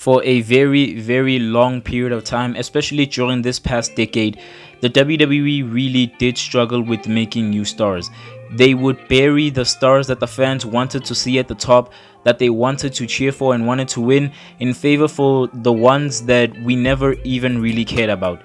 For a very, very long period of time, especially during this past decade, the WWE really did struggle with making new stars. They would bury the stars that the fans wanted to see at the top, that they wanted to cheer for and wanted to win, in favor for the ones that we never even really cared about.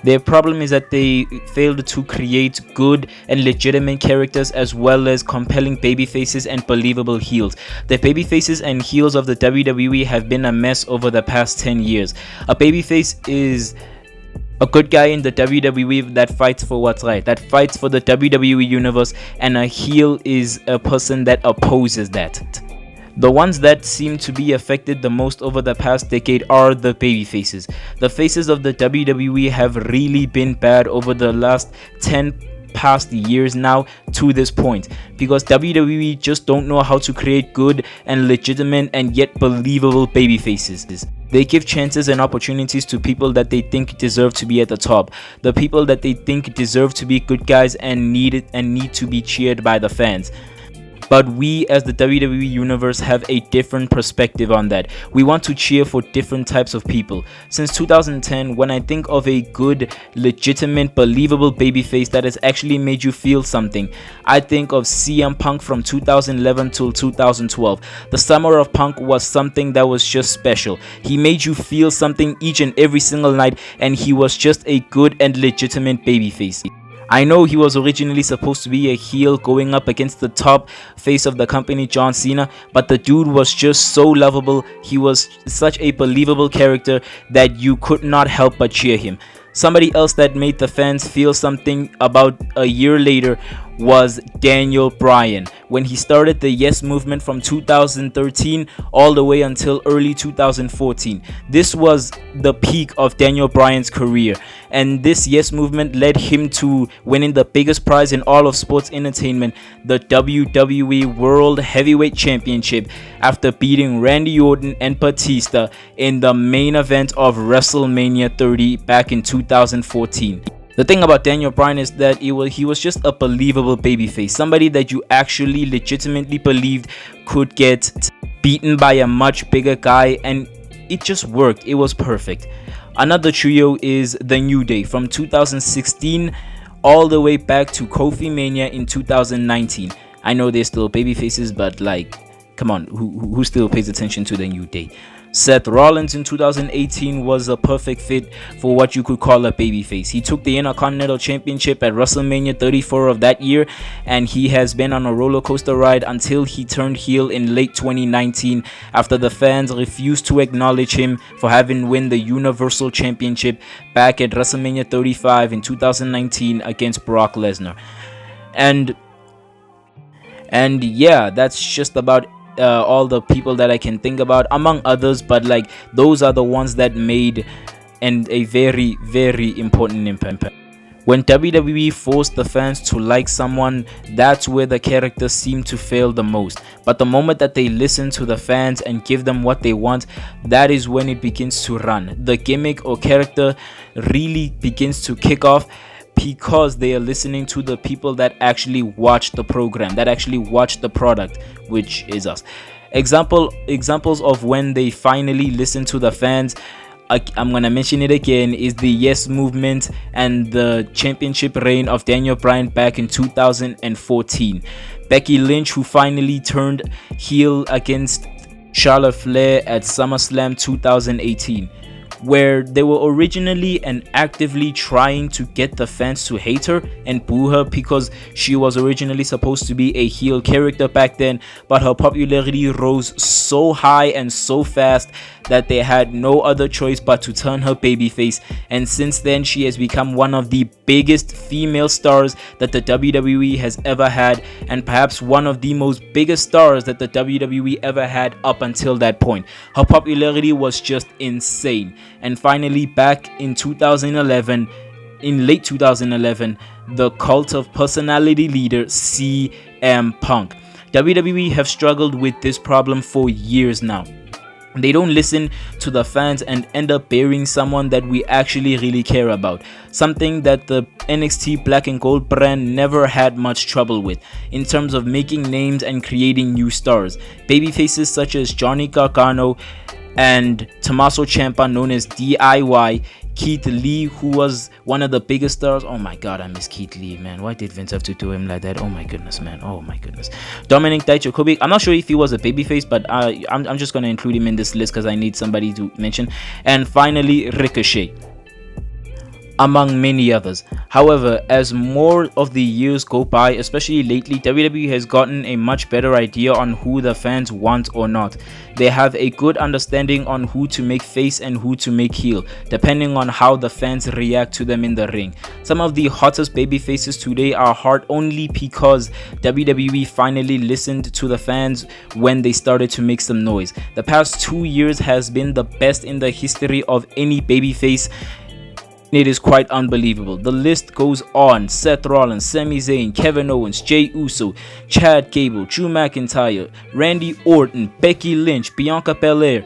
Their problem is that they failed to create good and legitimate characters as well as compelling babyfaces and believable heels. The babyfaces and heels of the WWE have been a mess over the past 10 years. A babyface is a good guy in the WWE that fights for what's right, that fights for the WWE universe, and a heel is a person that opposes that. The ones that seem to be affected the most over the past decade are the babyfaces. The faces of the WWE have really been bad over the last 10 past years now to this point, because WWE just don't know how to create good and legitimate and yet believable babyfaces. They give chances and opportunities to people that they think deserve to be at the top, the people that they think deserve to be good guys and need to be cheered by the fans. But we as the WWE Universe have a different perspective on that. We want to cheer for different types of people. Since 2010, when I think of a good, legitimate, believable babyface that has actually made you feel something, I think of CM Punk from 2011 till 2012. The summer of Punk was something that was just special. He made you feel something each and every single night, and he was just a good and legitimate babyface. I know he was originally supposed to be a heel going up against the top face of the company, John Cena, but the dude was just so lovable. He was such a believable character that you could not help but cheer him. Somebody else that made the fans feel something about a year later was Daniel Bryan, when he started the Yes movement from 2013 all the way until early 2014. This was the peak of Daniel Bryan's career, and this Yes movement led him to winning the biggest prize in all of sports entertainment, the WWE World Heavyweight Championship, after beating Randy Orton and Batista in the main event of WrestleMania 30 back in 2014. The thing about Daniel Bryan is that he was just a believable babyface, somebody that you actually legitimately believed could get beaten by a much bigger guy, and it just worked. It was perfect. Another trio is The New Day from 2016 all the way back to Kofi Mania in 2019. I know they're still babyfaces, but come on, who still pays attention to The New Day? Seth Rollins in 2018 was a perfect fit for what you could call a babyface. He took the Intercontinental Championship at WrestleMania 34 of that year, and he has been on a roller coaster ride until he turned heel in late 2019 after the fans refused to acknowledge him for having won the Universal Championship back at WrestleMania 35 in 2019 against Brock Lesnar. And yeah, that's just about all the people that I can think about, among others, but those are the ones that made a very, very important impact. When WWE forced the fans to like someone, that's where the characters seem to fail the most. But the moment that they listen to the fans and give them what they want, that is when it begins to run. The gimmick or character really begins to kick off, because they are listening to the people that actually watch the program, that actually watch the product, which is us. Examples of when they finally listen to the fans, I'm gonna mention it again, is the Yes movement and the championship reign of Daniel Bryan back in 2014. Becky Lynch, who finally turned heel against Charlotte Flair at SummerSlam 2018. Where they were originally and actively trying to get the fans to hate her and boo her because she was originally supposed to be a heel character back then, but her popularity rose so high and so fast that they had no other choice but to turn her babyface, and since then she has become one of the biggest female stars that the WWE has ever had, and perhaps one of the most biggest stars that the WWE ever had up until that point. Her popularity was just insane. And finally, back in 2011, in late 2011, the cult of personality leader CM Punk. WWE have struggled with this problem for years now. They don't listen to the fans and end up burying someone that we actually really care about. Something that the NXT Black and Gold brand never had much trouble with in terms of making names and creating new stars. Babyfaces such as Johnny Gargano and Tommaso Ciampa, known as DIY, Keith Lee, who was one of the biggest stars. Oh my god, I miss Keith Lee, man. Why did Vince have to do him like that? Oh my goodness, man. Oh my goodness. Dominic Dijakovic, I'm not sure if he was a babyface, but I'm just going to include him in this list because I need somebody to mention. And finally, Ricochet, among many others. However, as more of the years go by, especially lately, WWE has gotten a much better idea on who the fans want or not. They have a good understanding on who to make face and who to make heel, depending on how the fans react to them in the ring. Some of the hottest baby faces today are hot only because WWE finally listened to the fans when they started to make some noise. The past 2 years has been the best in the history of any babyface. It is quite unbelievable. The list goes on. Seth Rollins, Sami Zayn, Kevin Owens, Jey Uso, Chad Gable, Drew McIntyre, Randy Orton, Becky Lynch, Bianca Belair,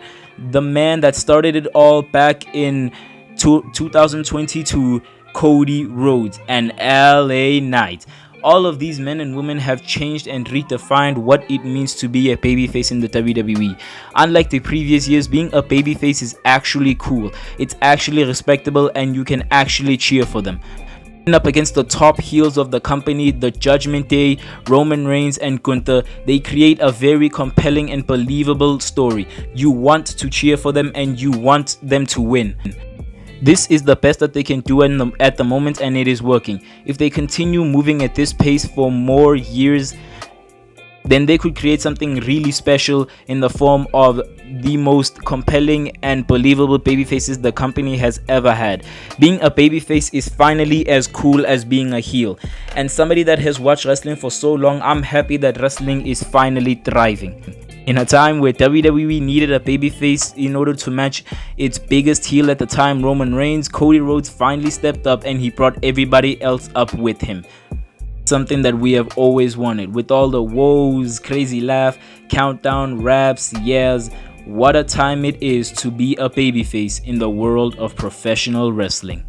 the man that started it all back in 2022, Cody Rhodes, and LA Knight. All of these men and women have changed and redefined what it means to be a babyface in the WWE. Unlike the previous years, being a babyface is actually cool. It's actually respectable and you can actually cheer for them. Up against the top heels of the company, the Judgment Day, Roman Reigns and Gunther, they create a very compelling and believable story. You want to cheer for them and you want them to win. This is the best that they can do at the moment, and it is working. If they continue moving at this pace for more years, then they could create something really special in the form of the most compelling and believable babyfaces the company has ever had. Being a babyface is finally as cool as being a heel. And somebody that has watched wrestling for so long, I'm happy that wrestling is finally thriving. In a time where WWE needed a babyface in order to match its biggest heel at the time, Roman Reigns, Cody Rhodes finally stepped up and he brought everybody else up with him. Something that we have always wanted. With all the woes, crazy laugh, countdown, raps, yes, what a time it is to be a babyface in the world of professional wrestling.